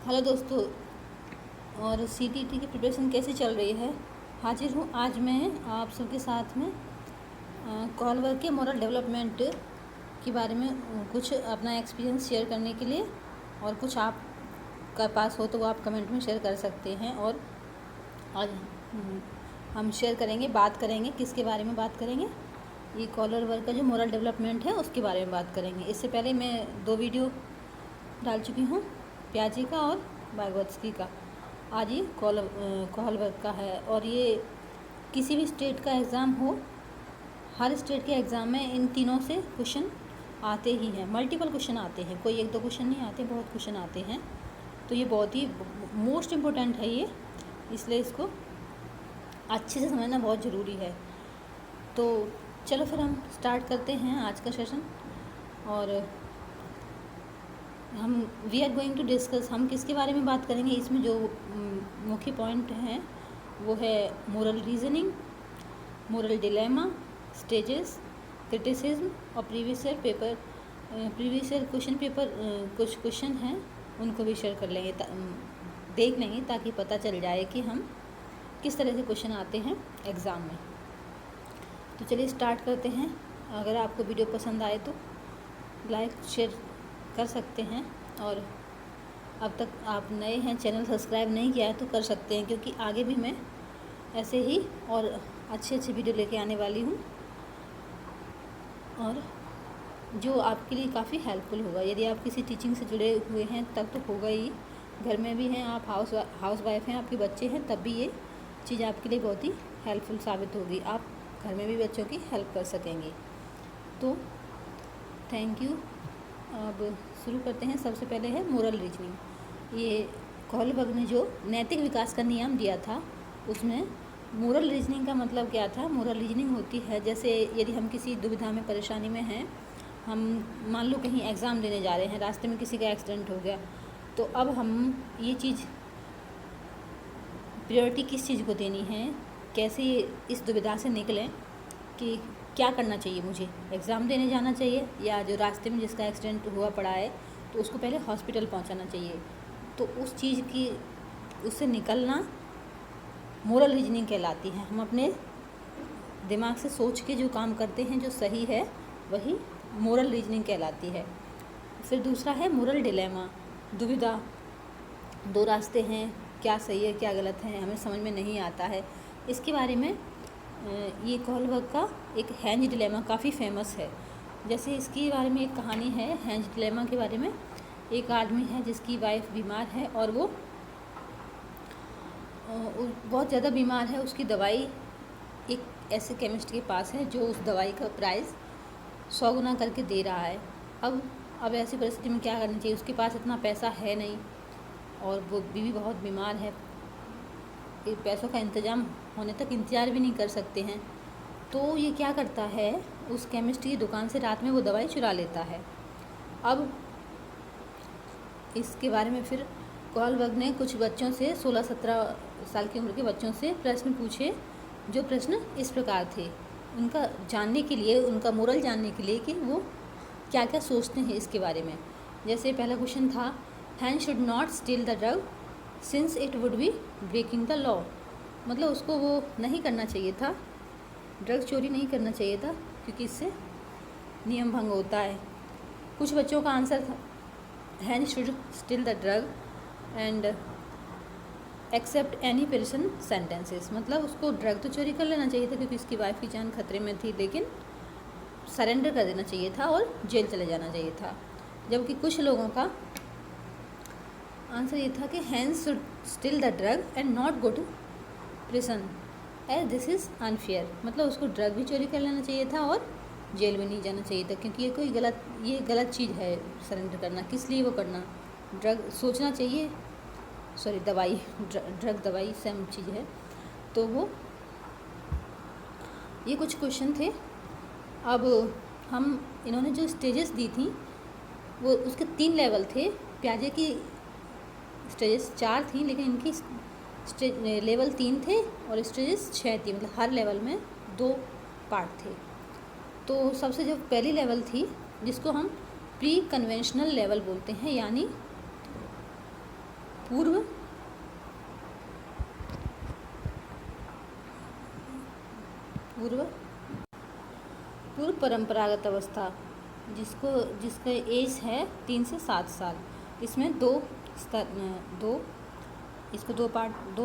Hello दोस्तों। और CTT की प्रिपरेशन कैसी चल रही है? हाजिर हूँ आज मैं आप सबके साथ में कॉल वर्क के मोरल डेवलपमेंट के बारे में कुछ अपना एक्सपीरियंस शेयर करने के लिए, और कुछ आप का पास हो तो वो आप कमेंट में शेयर कर सकते हैं। और आज हम शेयर करेंगे, बात करेंगे, किसके बारे में बात करेंगे? ये कॉलर वर्क का जो मोरल डेवलपमेंट है उसके बारे में बात करेंगे। इससे पहले मैं 2 वीडियो डाल चुकी हूँ, प्याजी का और भागवतस्की का। आज ये कॉल वर्क का है। और ये किसी भी स्टेट का एग्ज़ाम हो, हर स्टेट के एग्ज़ाम में इन तीनों से क्वेश्चन आते ही हैं। मल्टीपल क्वेश्चन आते हैं, कोई 1-2 क्वेश्चन नहीं आते, बहुत क्वेश्चन आते हैं। तो ये बहुत ही मोस्ट इम्पोर्टेंट है ये, इसलिए इसको अच्छे से समझना बहुत ज़रूरी है। तो चलो फिर हम स्टार्ट करते हैं आज का सेशन। और we are going to discuss, हम किसके बारे में बात करेंगे? इसमें जो मुख्य पॉइंट हैं वो है moral reasoning, moral dilemma, stages, criticism और प्रीवियस ईयर क्वेश्चन पेपर कुछ क्वेश्चन हैं उनको भी शेयर कर लेंगे, देख लेंगे, ताकि पता चल जाए कि हम किस तरह से क्वेश्चन आते हैं एग्ज़ाम में। तो चलिए स्टार्ट करते हैं। अगर आपको वीडियो पसंद आए तो लाइक शेयर कर सकते हैं, और अब तक आप नए हैं, चैनल सब्सक्राइब नहीं किया है तो कर सकते हैं, क्योंकि आगे भी मैं ऐसे ही और अच्छे वीडियो लेके आने वाली हूँ, और जो आपके लिए काफ़ी हेल्पफुल होगा। यदि आप किसी टीचिंग से जुड़े हुए हैं तब तो होगा ही, घर में भी हैं आप, हाउस वाइफ हैं, आपके बच्चे हैं, तब भी ये चीज़ आपके लिए बहुत ही हेल्पफुल साबित होगी। आप घर में भी बच्चों की हेल्प कर सकेंगे। तो थैंक यू। अब शुरू करते हैं। सबसे पहले है मोरल रीजनिंग। ये कोहलबर्ग ने जो नैतिक विकास का नियम दिया था उसमें मोरल रीजनिंग का मतलब क्या था? मोरल रीजनिंग होती है, जैसे यदि हम किसी दुविधा में, परेशानी में हैं, हम मान लो कहीं एग्ज़ाम देने जा रहे हैं, रास्ते में किसी का एक्सीडेंट हो गया, तो अब हम ये चीज़ प्रायोरिटी किस चीज़ को देनी है, कैसे इस दुविधा से निकलें कि क्या करना चाहिए, मुझे एग्ज़ाम देने जाना चाहिए या जो रास्ते में जिसका एक्सीडेंट हुआ पड़ा है तो उसको पहले हॉस्पिटल पहुंचाना चाहिए। तो उस चीज़ की, उससे निकलना मोरल रीजनिंग कहलाती है। हम अपने दिमाग से सोच के जो काम करते हैं जो सही है वही मोरल रीजनिंग कहलाती है। फिर दूसरा है मोरल डिलेमा, दुविधा, 2 रास्ते हैं, क्या सही है क्या गलत है, हमें समझ में नहीं आता है। इसके बारे में ये कोहलबर्ग का एक हेंज डिलेमा काफ़ी फेमस है। जैसे इसके बारे में एक कहानी है हेंज डिलेमा के बारे में। एक आदमी है जिसकी वाइफ बीमार है, और वो बहुत ज़्यादा बीमार है। उसकी दवाई एक ऐसे केमिस्ट के पास है जो उस दवाई का प्राइस 100 गुना करके दे रहा है। अब ऐसी परिस्थिति में क्या करना चाहिए? उसके पास इतना पैसा है नहीं, और वो बीवी बहुत बीमार है, पैसों का इंतज़ाम होने तक इंतज़ार भी नहीं कर सकते हैं। तो ये क्या करता है, उस केमिस्ट की दुकान से रात में वो दवाई चुरा लेता है। अब इसके बारे में फिर कोहलबर्ग ने कुछ बच्चों से, 16-17 साल की उम्र के बच्चों से प्रश्न पूछे, जो प्रश्न इस प्रकार थे, उनका जानने के लिए, उनका मोरल जानने के लिए कि वो क्या क्या सोचते हैं इसके बारे में। जैसे पहला क्वेश्चन था, Heinz should not steal the drug since it would be breaking the law. मतलब उसको वो नहीं करना चाहिए था, ड्रग चोरी नहीं करना चाहिए था, क्योंकि इससे नियम भंग होता है। कुछ बच्चों का आंसर था, Heinz should steal the drug and accept any prison sentences. मतलब उसको ड्रग तो चोरी कर लेना चाहिए था क्योंकि उसकी वाइफ की जान खतरे में थी, लेकिन सरेंडर कर देना चाहिए था और जेल चले जाना चाहिए था। जबकि कुछ लोगों का आंसर ये था कि Heinz should steal the drug and not go to prison as this is unfair. मतलब उसको ड्रग भी चोरी कर लेना चाहिए था और जेल में नहीं जाना चाहिए था, क्योंकि ये गलत चीज़ है सरेंडर करना। किस लिए वो करना? ड्रग सोचना चाहिए, सॉरी दवाई, ड्रग दवाई सेम चीज़ है। तो वो ये कुछ क्वेश्चन थे। अब इन्होंने जो स्टेजेस दी थी वो उसके 3 लेवल थे। प्याजे की स्टेजेस 4 थी, लेकिन इनकी लेवल 3 थे और स्टेजेस 6 थी। मतलब हर लेवल में 2 पार्ट थे। तो सबसे जो पहली लेवल थी, जिसको हम प्री कन्वेंशनल लेवल बोलते हैं, यानी पूर्व पूर्व पूर्व परंपरागत अवस्था, जिसका एज है 3 से 7 साल। इसमें दो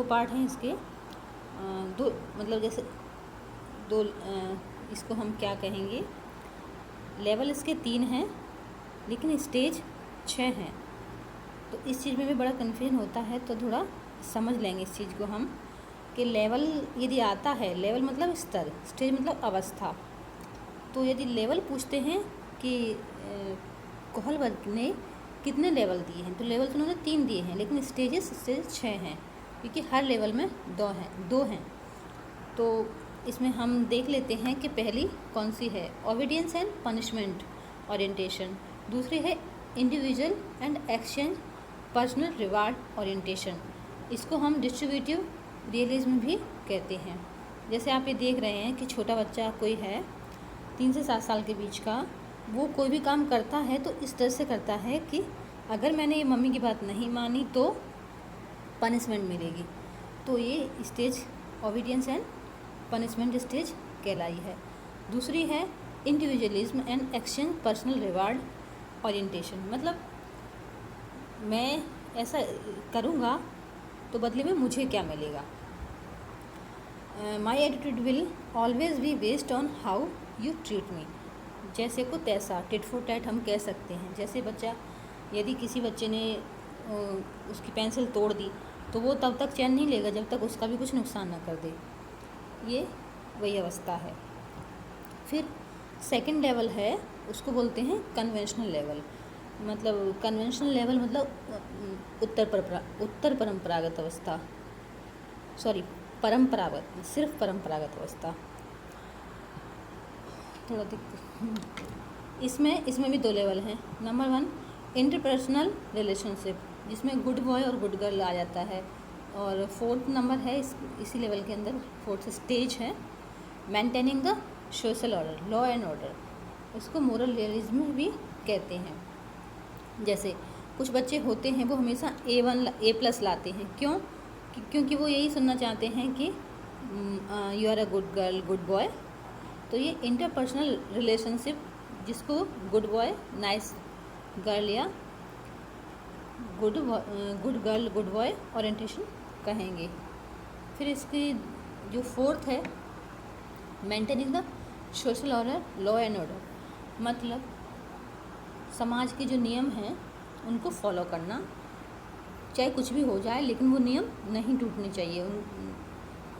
पार्ट हैं इसके। दो मतलब जैसे दो इसको हम क्या कहेंगे, लेवल इसके 3 हैं लेकिन स्टेज 6 हैं। तो इस चीज़ में भी बड़ा कन्फ्यूजन होता है, तो थोड़ा समझ लेंगे इस चीज़ को हम कि लेवल यदि आता है, लेवल मतलब स्तर, स्टेज मतलब अवस्था। तो यदि लेवल पूछते हैं कि कोहलबर्ग ने कितने लेवल दिए हैं, तो लेवल तो उन्होंने 3 दिए हैं लेकिन स्टेज 6 हैं, क्योंकि हर लेवल में 2 हैं। तो इसमें हम देख लेते हैं कि पहली कौन सी है, ओबीडियंस एंड पनिशमेंट ओरिएंटेशन। दूसरी है individual and exchange personal reward orientation. इसको हम डिस्ट्रीब्यूटिव रियलिज्म भी कहते हैं। जैसे आप ये देख रहे हैं कि छोटा बच्चा कोई है 3 से 7 साल के बीच का, वो कोई भी काम करता है तो इस तरह से करता है कि अगर मैंने ये मम्मी की बात नहीं मानी तो पनिशमेंट मिलेगी। तो ये stage obedience and punishment stage कहलाई है। दूसरी है individualism and exchange personal reward orientation, मतलब मैं ऐसा करूँगा तो बदले में मुझे क्या मिलेगा। My attitude will always be based on how you treat me. जैसे को तैसा, टिट फॉर टैट हम कह सकते हैं। जैसे बच्चा, यदि किसी बच्चे ने उसकी पेंसिल तोड़ दी तो वो तब तक चैन नहीं लेगा जब तक उसका भी कुछ नुकसान ना कर दे। ये वही अवस्था है। फिर सेकंड लेवल है, उसको बोलते हैं कन्वेंशनल लेवल। मतलब कन्वेंशनल लेवल मतलब उत्तर परंपरागत अवस्था, सॉरी परंपरागत, सिर्फ परंपरागत अवस्था। थोड़ा इसमें भी 2 लेवल हैं। नंबर 1 इंटरपर्सनल रिलेशनशिप, जिसमें गुड बॉय और गुड गर्ल आ जाता है। और 4th नंबर है इसी लेवल के अंदर 4th स्टेज है maintaining the social order, law and order. इसको मोरल रियलिज्म भी कहते हैं। जैसे कुछ बच्चे होते हैं वो हमेशा A+ लाते हैं, क्यों? क्योंकि वो यही सुनना चाहते हैं कि you are a good girl, good boy. तो ये इंटरपर्सनल रिलेशनशिप, जिसको गुड बॉय नाइस गर्ल या good girl good boy orientation कहेंगे। फिर इसकी जो 4th है maintaining the social order, law and order, मतलब समाज के जो नियम हैं उनको फॉलो करना, चाहे कुछ भी हो जाए लेकिन वो नियम नहीं टूटने चाहिए।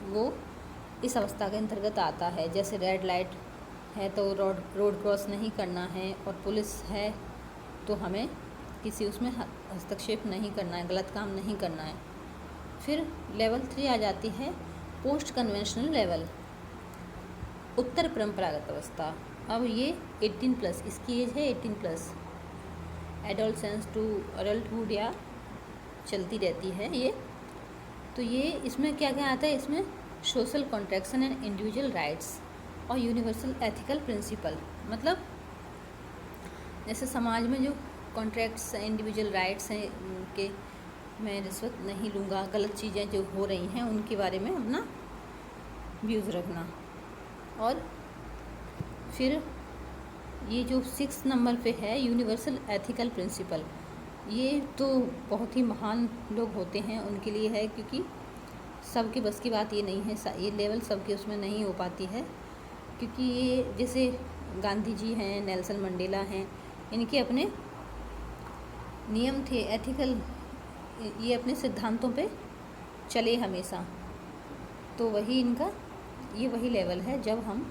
वो इस अवस्था के अंतर्गत आता है। जैसे रेड लाइट है तो रोड क्रॉस नहीं करना है, और पुलिस है तो हमें किसी उसमें हस्तक्षेप नहीं करना है, गलत काम नहीं करना है। फिर लेवल 3 आ जाती है पोस्ट कन्वेंशनल लेवल, उत्तर परंपरागत अवस्था। अब ये 18+, इसकी एज है 18+, एडोलसेंस टू अडल्टहुड या चलती रहती है ये। तो ये इसमें क्या क्या आता है, इसमें social contraction and individual rights और यूनिवर्सल एथिकल प्रिंसिपल। मतलब जैसे समाज में जो कॉन्ट्रैक्ट्स इंडिविजुअल राइट्स हैं कि मैं रिश्वत नहीं लूँगा, गलत चीज़ें जो हो रही हैं उनके बारे में अपना व्यूज़ रखना। और फिर ये जो 6 नंबर पे है यूनिवर्सल एथिकल प्रिंसिपल, ये तो बहुत ही महान लोग होते हैं उनके लिए है, क्योंकि सबके बस की बात ये नहीं है, ये लेवल सबके उसमें नहीं हो पाती है। क्योंकि ये जैसे गांधी जी हैं, नेल्सन मंडेला हैं, इनके अपने नियम थे एथिकल, ये अपने सिद्धांतों पे चले हमेशा। तो वही इनका ये वही लेवल है जब हम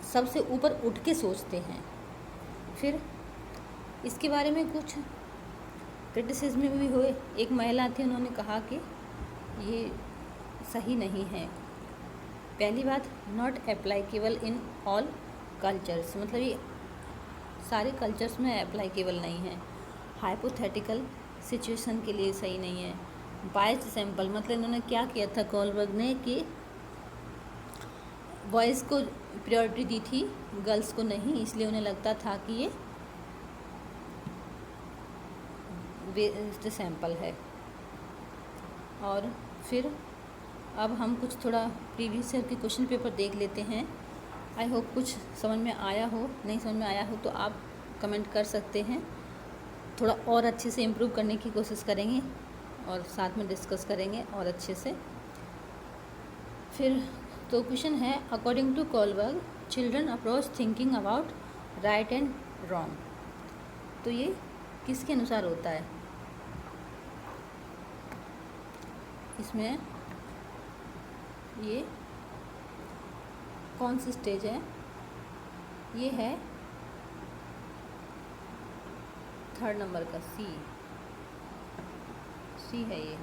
सबसे ऊपर उठ के सोचते हैं। फिर इसके बारे में कुछ क्रिटिसिज्म भी हुए। एक महिला थी, उन्होंने कहा कि ये सही नहीं है। पहली बात, not applicable in all cultures, मतलब ये सारे कल्चर्स में एप्लीकेबल नहीं है। हाइपोथेटिकल सिचुएशन के लिए सही नहीं है। बायस्ड सैंपल, मतलब इन्होंने क्या किया था कोहलबर्ग ने कि बॉयज़ को प्रायोरिटी दी थी, गर्ल्स को नहीं, इसलिए उन्हें लगता था कि ये बेस्ड सैंपल है। और फिर अब हम कुछ थोड़ा प्रीवियस ईयर के क्वेश्चन पेपर देख लेते हैं। आई होप कुछ समझ में आया हो, नहीं समझ में आया हो तो आप कमेंट कर सकते हैं। थोड़ा और अच्छे से इम्प्रूव करने की कोशिश करेंगे और साथ में डिस्कस करेंगे और अच्छे से। फिर तो क्वेश्चन है, according to Kohlberg children approach thinking about right and wrong. तो ये किसके अनुसार होता है? इसमें ये कौन सी स्टेज है? ये है 3rd नंबर का सी है ये।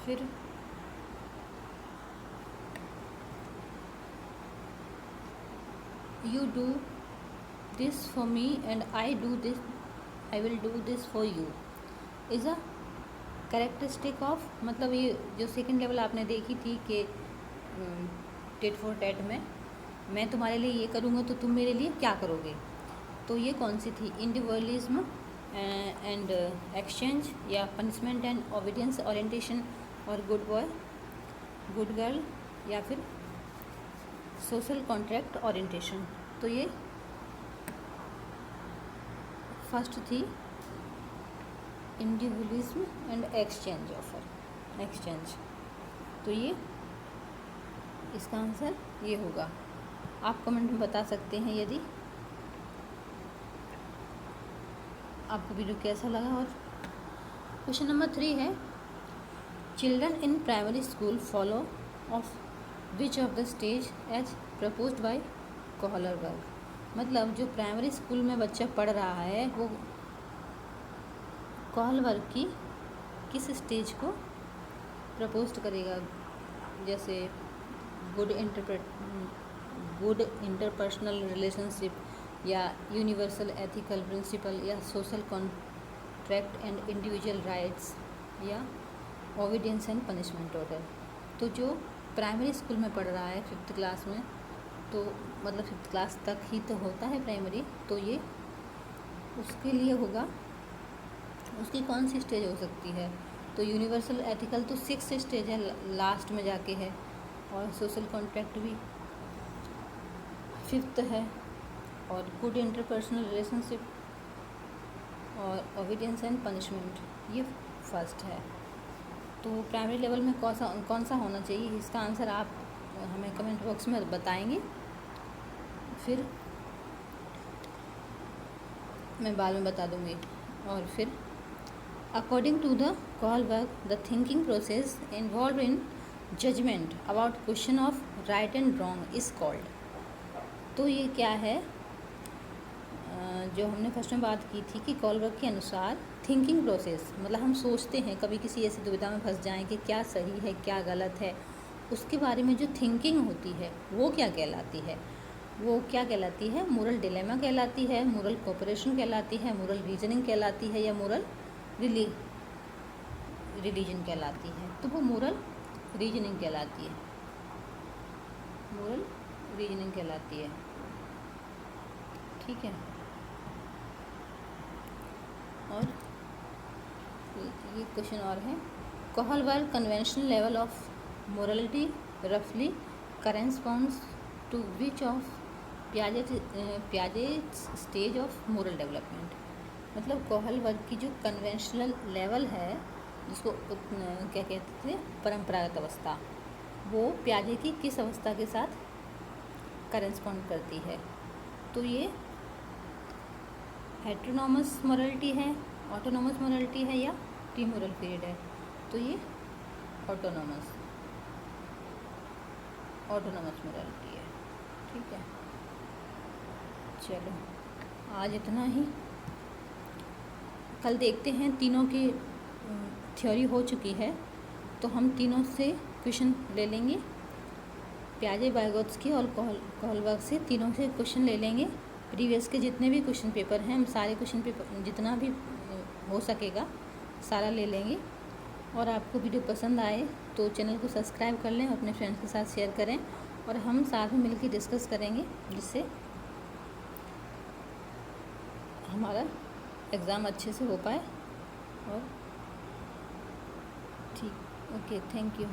फिर you do this for me and I will do this for you is a characteristic of, मतलब ये जो सेकंड लेवल आपने देखी थी कि टेट फॉर टैट में मैं तुम्हारे लिए ये करूँगा तो तुम मेरे लिए क्या करोगे, तो ये कौन सी थी? इंडिविजुअलिज्म एंड एक्सचेंज, या पनिशमेंट एंड ओबीडियंस ओरिएंटेशन, और गुड बॉय गुड गर्ल, या फिर सोशल कॉन्ट्रैक्ट ओरिएंटेशन। तो ये फर्स्ट थी इंडिविजुअलिज्म एंड एक्सचेंज। तो ये इसका आंसर ये होगा। आप कमेंट में बता सकते हैं यदि आपको वीडियो कैसा लगा। और क्वेश्चन नंबर 3 है, children in primary school follow of which of the stage as proposed by Kohlberg. मतलब जो प्राइमरी स्कूल में बच्चा पढ़ रहा है वो कोहलबर्ग की किस स्टेज को प्रपोज्ड करेगा? जैसे गुड इंटरपर्सनल रिलेशनशिप, या यूनिवर्सल एथिकल प्रिंसिपल, या social contract and individual rights, या ओबीडियंस एंड पनिशमेंट ऑर्डर। तो जो प्राइमरी स्कूल में पढ़ रहा है 5th क्लास में, तो मतलब 5th क्लास तक ही तो होता है प्राइमरी, तो ये उसके लिए होगा। उसकी कौन सी स्टेज हो सकती है? तो यूनिवर्सल एथिकल तो 6th स्टेज है, लास्ट में जाके है, और सोशल कॉन्ट्रैक्ट भी 5th है, और गुड इंटरपर्सनल रिलेशनशिप और ओबीडियंस एंड पनिशमेंट ये फर्स्ट है। तो प्राइमरी लेवल में कौन सा होना चाहिए, इसका आंसर आप हमें कमेंट बॉक्स में बताएंगे। फिर मैं बाद में बता दूँगी। और फिर according to the Kohlberg the thinking process involve in judgement about question of right and wrong is called. तो ये क्या है? जो हमने फर्स्ट में बात की थी कि कोहलबर्ग के अनुसार थिंकिंग प्रोसेस, मतलब हम सोचते हैं कभी किसी ऐसी दुविधा में फंस जाएं कि क्या सही है क्या गलत है, उसके बारे में जो थिंकिंग होती है वो क्या कहलाती है? वो क्या कहलाती है? मोरल डिलेमा कहलाती है, मोरल कोऑपरेशन कहलाती है, मोरल रीजनिंग कहलाती है, या मोरल रिलीजन कहलाती है? तो वो मोरल रीजनिंग कहलाती है, मोरल रीजनिंग कहलाती है। ठीक है। और ये क्वेश्चन और है, Kohlberg conventional level of morality रफली corresponds to which of Piaget's stage of moral development. मतलब कोहलबर्ग की जो कन्वेंशनल लेवल है, जिसको क्या कहते थे, परंपरागत अवस्था, वो पियाजे की किस अवस्था के साथ करेस्पॉन्ड करती है? तो ये हेट्रोनॉमस मोरलिटी है, ऑटोनॉमस मोरलिटी है, या प्रीमोरल पीरियड है? तो ये ऑटोनॉमस मोरलिटी है। ठीक है, चलो आज इतना ही। कल देखते हैं, तीनों की थ्योरी हो चुकी है तो हम तीनों से क्वेश्चन ले लेंगे, पियाजे, वाइगोत्स्की और कोहलबर्ग से तीनों से क्वेश्चन ले लेंगे। प्रीवियस के जितने भी क्वेश्चन पेपर हैं, हम सारे क्वेश्चन पेपर जितना भी हो सकेगा सारा ले लेंगे। और आपको वीडियो पसंद आए तो चैनल को सब्सक्राइब कर लें, अपने फ्रेंड्स के साथ शेयर करें, और हम साथ में मिलकर डिस्कस करेंगे, जिससे हमारा एग्ज़ाम अच्छे से हो पाए। और ठीक, ओके, थैंक यू।